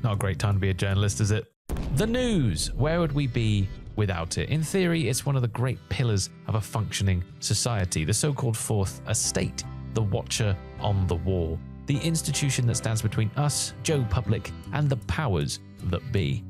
Not a great time to be a journalist, is it? The news. Where would we be without it? In theory, it's one of the great pillars of a functioning society, the so-called fourth estate, the watcher on the wall, the institution that stands between us, Joe Public, and the powers that be.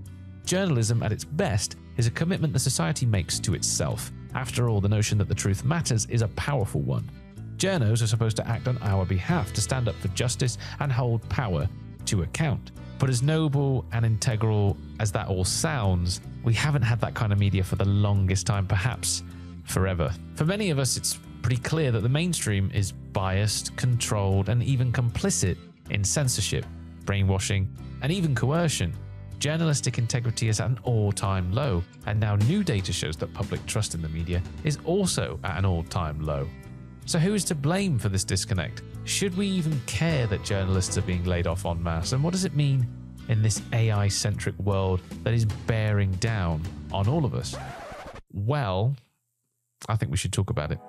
Journalism at its best is a commitment the society makes to itself. After all, the notion that the truth matters is a powerful one. Journos are supposed to act on our behalf, to stand up for justice and hold power to account. But as noble and integral as that all sounds, we haven't had that kind of media for the longest time, perhaps forever. For many of us, it's pretty clear that the mainstream is biased, controlled, and even complicit in censorship, brainwashing, and even coercion. Journalistic integrity is at an all-time low, and now new data shows that public trust in the media is also at an all-time low. So who is to blame for this disconnect? Should we even care that journalists are being laid off en masse? And what does it mean in this AI-centric world that is bearing down on all of us? Well, I think we should talk about it.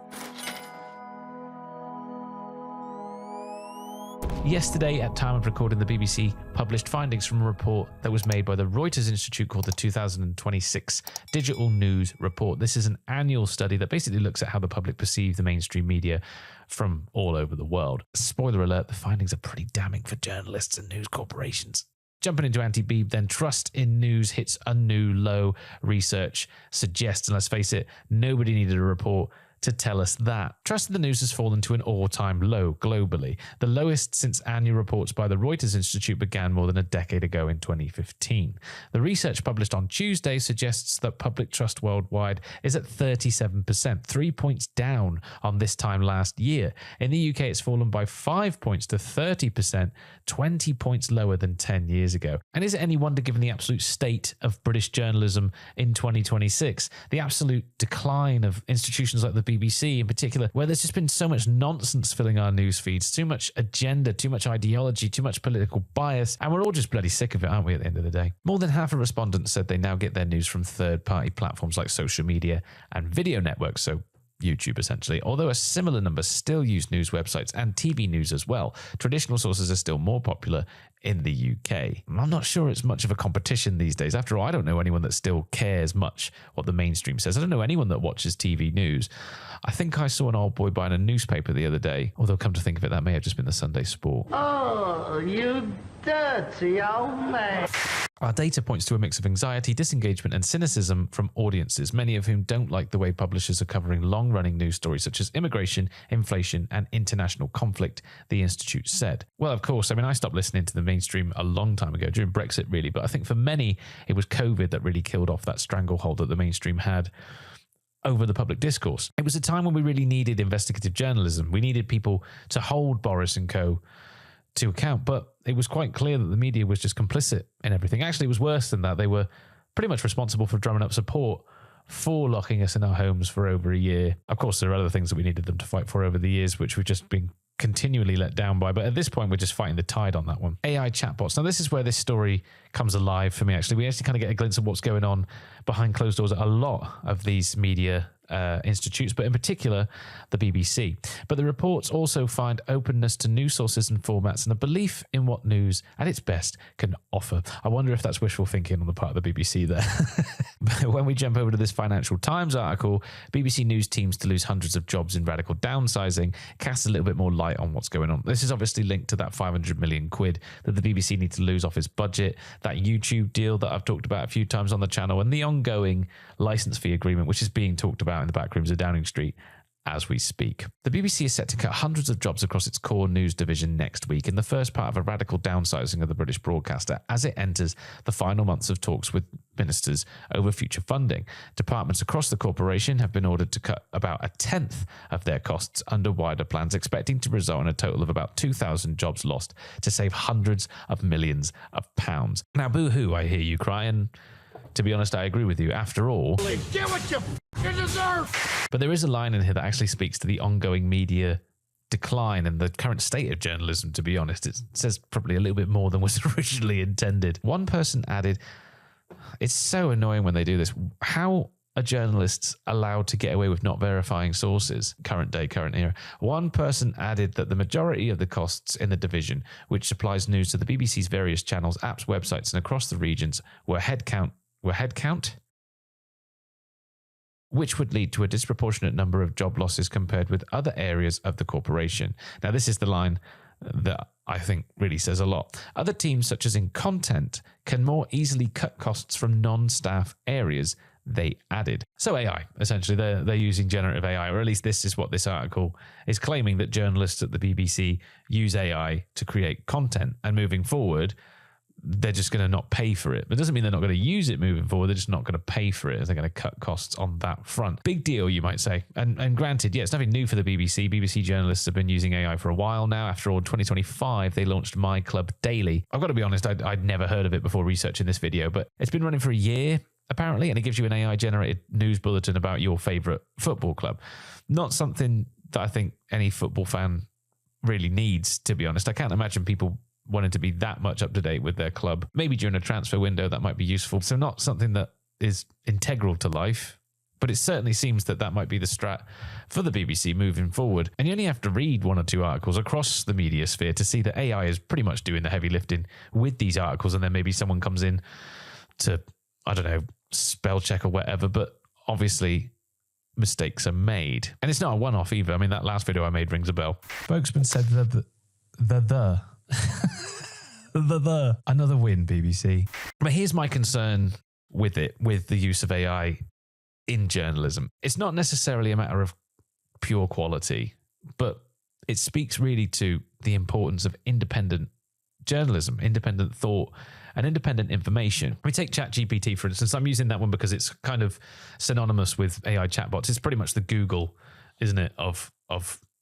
Yesterday, at time of recording, the BBC published findings from a report that was made by the Reuters Institute called the 2026 Digital News Report. This is an annual study that basically looks at how the public perceive the mainstream media from all over the world. Spoiler alert, the findings are pretty damning for journalists and news corporations. Jumping into anti-Beeb, then trust in news hits a new low. Research suggests, and let's face it, nobody needed a report to tell us that. Trust in the news has fallen to an all-time low globally, the lowest since annual reports by the Reuters Institute began more than a decade ago in 2015. The research published on Tuesday suggests that public trust worldwide is at 37%, 3 points down on this time last year. In the UK, it's fallen by 5 points to 30%, 20 points lower than 10 years ago. And is it any wonder, given the absolute state of British journalism in 2026, the absolute decline of institutions like the BBC in particular, where there's just been so much nonsense filling our news feeds, too much agenda, too much ideology, too much political bias, and we're all just bloody sick of it, aren't we, at the end of the day? More than half of respondents said they now get their news from third-party platforms like social media and video networks, so YouTube essentially, although a similar number still use news websites and TV news as well. Traditional sources are still more popular in the UK. I'm not sure it's much of a competition these days. After all, I don't know anyone that still cares much what the mainstream says. I don't know anyone that watches TV news. I think I saw an old boy buying a newspaper the other day, although come to think of it, that may have just been the Sunday Sport. Oh, you dirty old man. Our data points to a mix of anxiety, disengagement, and cynicism from audiences, many of whom don't like the way publishers are covering long-running news stories such as immigration, inflation, and international conflict, the Institute said. Well, of course, I stopped listening to the mainstream a long time ago, during Brexit really, but I think for many, it was COVID that really killed off that stranglehold that the mainstream had over the public discourse. It was a time when we really needed investigative journalism. We needed people to hold Boris and co. to account, but it was quite clear that the media was just complicit in everything. Actually, it was worse than that. They were pretty much responsible for drumming up support for locking us in our homes for over a year. Of course, there are other things that we needed them to fight for over the years, which we've just been continually let down by. But at this point, we're just fighting the tide on that one. AI chatbots. Now, this is where this story comes alive for me, actually. We actually kind of get a glimpse of what's going on behind closed doors at a lot of these media institutes, but in particular the BBC. But the reports also find openness to news sources and formats and a belief in what news at its best can offer. I wonder if that's wishful thinking on the part of the BBC there. But when we jump over to this Financial Times article, BBC News teams to lose hundreds of jobs in radical downsizing, casts a little bit more light on what's going on. This is obviously linked to that 500 million quid that the BBC need to lose off its budget, that YouTube deal that I've talked about a few times on the channel, and the ongoing license fee agreement, which is being talked about in the back rooms of Downing Street as we speak. The BBC is set to cut hundreds of jobs across its core news division next week in the first part of a radical downsizing of the British broadcaster as it enters the final months of talks with ministers over future funding. Departments across the corporation have been ordered to cut about a tenth of their costs under wider plans, expecting to result in a total of about 2,000 jobs lost to save hundreds of millions of pounds. Now, boo-hoo, I hear you cry, and to be honest, I agree with you. After all, Get what you fucking deserve. But there is a line in here that actually speaks to the ongoing media decline and the current state of journalism, to be honest. It says probably a little bit more than was originally intended. One person added, "It's so annoying when they do this. How are journalists allowed to get away with not verifying sources? Current day, current era. One person added that the majority of the costs in the division, which supplies news to the BBC's various channels, apps, websites, and across the regions, were headcount, which would lead to a disproportionate number of job losses compared with other areas of the corporation. Now, this is the line that I think really says a lot. Other teams, such as in content, can more easily cut costs from non-staff areas, they added. So AI, essentially, they're using generative AI, or at least this is what this article is claiming, that journalists at the BBC use AI to create content, and moving forward, they're just going to not pay for it. But it doesn't mean they're not going to use it moving forward. They're just not going to pay for it. They're going to cut costs on that front. Big deal, you might say. And granted, yeah, it's nothing new for the BBC. BBC journalists have been using AI for a while now. After all, in 2025, they launched My Club Daily. I've got to be honest, I'd never heard of it before researching this video, but it's been running for a year, apparently, and it gives you an AI-generated news bulletin about your favourite football club. Not something that I think any football fan really needs, to be honest. I can't imagine people wanting to be that much up to date with their club. Maybe during a transfer window that might be useful. So not something that is integral to life, but it certainly seems that that might be the strat for the BBC moving forward. And you only have to read one or two articles across the media sphere to see that AI is pretty much doing the heavy lifting with these articles, and then maybe someone comes in to, I don't know, spell check or whatever, but obviously mistakes are made. And it's not a one-off either. I mean, that last video I made rings a bell. Spokesman said another win, BBC. But here's my concern with it, with the use of AI in journalism. It's not necessarily a matter of pure quality, but it speaks really to the importance of independent journalism, independent thought, and independent information. We take ChatGPT, for instance. I'm using that one because it's kind of synonymous with AI chatbots. It's pretty much the Google, isn't it, of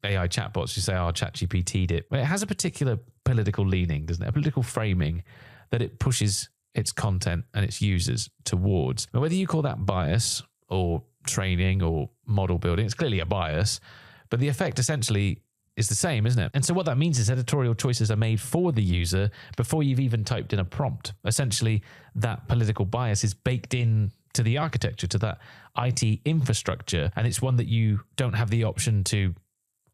AI chatbots. You say, oh, ChatGPT'd it. But it has a particular political leaning, doesn't it? A political framing that it pushes its content and its users towards. Now, whether you call that bias or training or model building, it's clearly a bias, but the effect essentially is the same, isn't it? And so what that means is editorial choices are made for the user before you've even typed in a prompt. Essentially, that political bias is baked in to the architecture, to that IT infrastructure, and it's one that you don't have the option to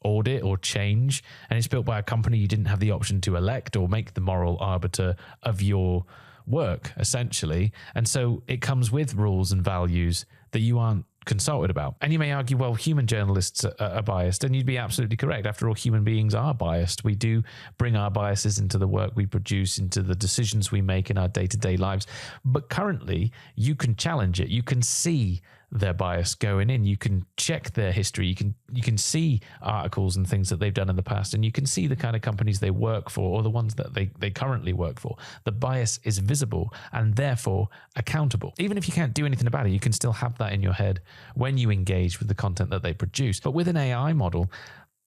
audit or change, and it's built by a company you didn't have the option to elect or make the moral arbiter of your work, essentially. And so it comes with rules and values that you aren't consulted about. And you may argue, well, human journalists are biased, and you'd be absolutely correct. After all, human beings are biased. We do bring our biases into the work we produce, into the decisions we make in our day-to-day lives. But currently, you can challenge it. You can see their bias going in. You can check their history. You can see articles and things that they've done in the past, and you can see the kind of companies they work for or the ones that they currently work for. The bias is visible and therefore accountable. Even if you can't do anything about it, you can still have that in your head when you engage with the content that they produce. But with an AI model,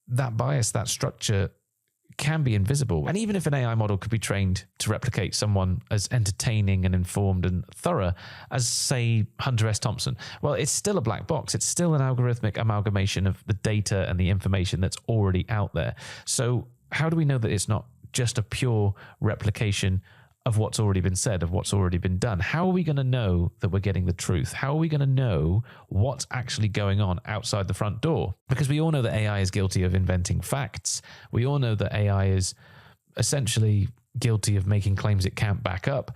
that bias, that structure can be invisible. And even if an AI model could be trained to replicate someone as entertaining and informed and thorough as, say, Hunter S. Thompson, well, it's still a black box. It's still an algorithmic amalgamation of the data and the information that's already out there. So how do we know that it's not just a pure replication of what's already been said, of what's already been done? How are we going to know that we're getting the truth? How are we going to know what's actually going on outside the front door? Because we all know that AI is guilty of inventing facts. We all know that AI is essentially guilty of making claims it can't back up.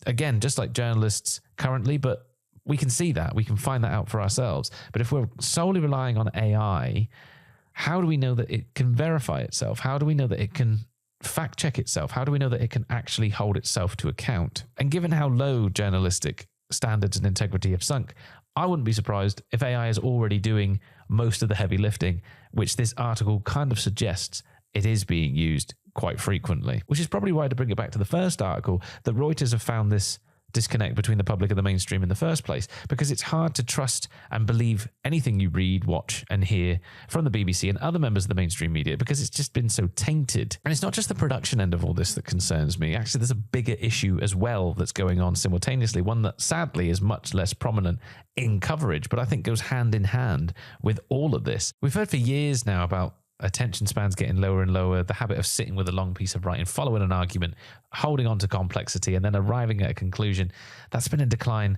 Again, just like journalists currently, but we can see that. We can find that out for ourselves. But if we're solely relying on AI, how do we know that it can verify itself? How do we know that it can fact check itself? How do we know that it can actually hold itself to account? And given how low journalistic standards and integrity have sunk, I wouldn't be surprised if AI is already doing most of the heavy lifting, which this article kind of suggests it is being used quite frequently, which is probably why, to bring it back to the first article, that Reuters have found this disconnect between the public and the mainstream in the first place, because it's hard to trust and believe anything you read, watch and hear from the BBC and other members of the mainstream media, because it's just been so tainted. And it's not just the production end of all this that concerns me. Actually, there's a bigger issue as well that's going on simultaneously, one that sadly is much less prominent in coverage, but I think goes hand in hand with all of this. We've heard for years now about attention spans getting lower and lower, the habit of sitting with a long piece of writing, following an argument, holding on to complexity, and then arriving at a conclusion. That's been in decline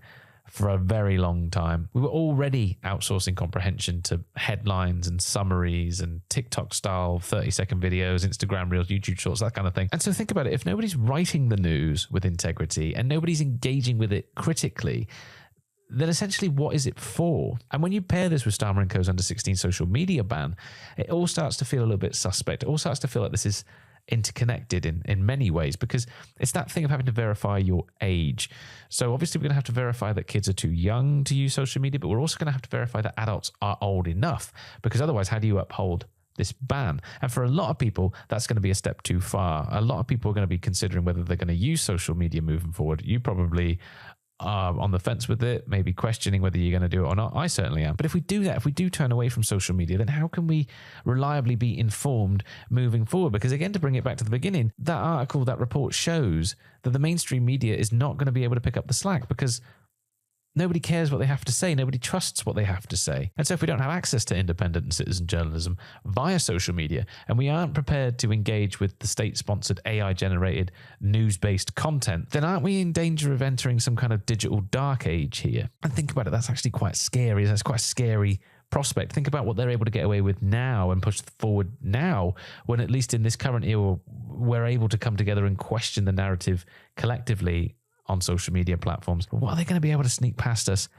for a very long time. We were already outsourcing comprehension to headlines and summaries and TikTok-style 30-second videos, Instagram Reels, YouTube Shorts, that kind of thing. And so think about it. If nobody's writing the news with integrity and nobody's engaging with it critically, then essentially what is it for? And when you pair this with Starmer & Co.'s under 16 social media ban, it all starts to feel a little bit suspect. It all starts to feel like this is interconnected in many ways, because it's that thing of having to verify your age. So obviously we're going to have to verify that kids are too young to use social media, but we're also going to have to verify that adults are old enough, because otherwise how do you uphold this ban? And for a lot of people, that's going to be a step too far. A lot of people are going to be considering whether they're going to use social media moving forward. You probably on the fence with it, maybe questioning whether you're going to do it or not. I certainly am. But if we do that, if we do turn away from social media, then how can we reliably be informed moving forward? Because again, to bring it back to the beginning, that article, that report shows that the mainstream media is not going to be able to pick up the slack, because nobody cares what they have to say. Nobody trusts what they have to say. And so if we don't have access to independent and citizen journalism via social media, and we aren't prepared to engage with the state-sponsored AI-generated news-based content, then aren't we in danger of entering some kind of digital dark age here? And think about it, that's actually quite scary. That's quite a scary prospect. Think about what they're able to get away with now and push forward now, when at least in this current era, we're able to come together and question the narrative collectively on social media platforms. But what are they going to be able to sneak past us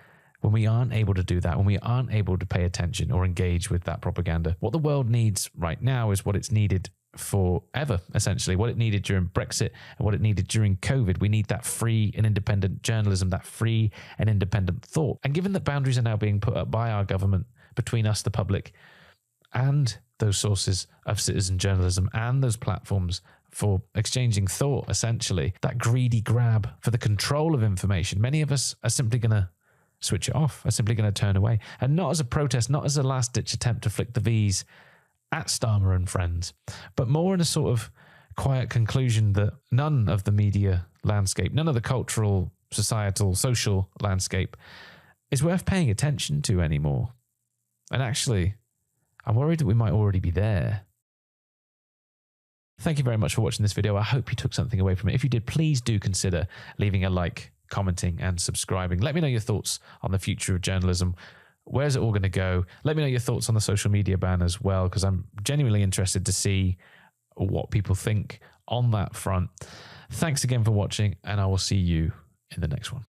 when we aren't able to do that, when we aren't able to pay attention or engage with that propaganda? What the world needs right now is what it's needed forever, essentially. What it needed during Brexit and what it needed during COVID. We need that free and independent journalism, that free and independent thought. And given that boundaries are now being put up by our government between us, the public, and those sources of citizen journalism and those platforms for exchanging thought, essentially, that greedy grab for the control of information, many of us are simply going to switch it off, are simply going to turn away. And not as a protest, not as a last-ditch attempt to flick the V's at Starmer and friends, but more in a sort of quiet conclusion that none of the media landscape, none of the cultural, societal, social landscape is worth paying attention to anymore. And actually, I'm worried that we might already be there. Thank you very much for watching this video. I hope you took something away from it. If you did, please do consider leaving a like, commenting, and subscribing. Let me know your thoughts on the future of journalism. Where's it all going to go? Let me know your thoughts on the social media ban as well, because I'm genuinely interested to see what people think on that front. Thanks again for watching, and I will see you in the next one.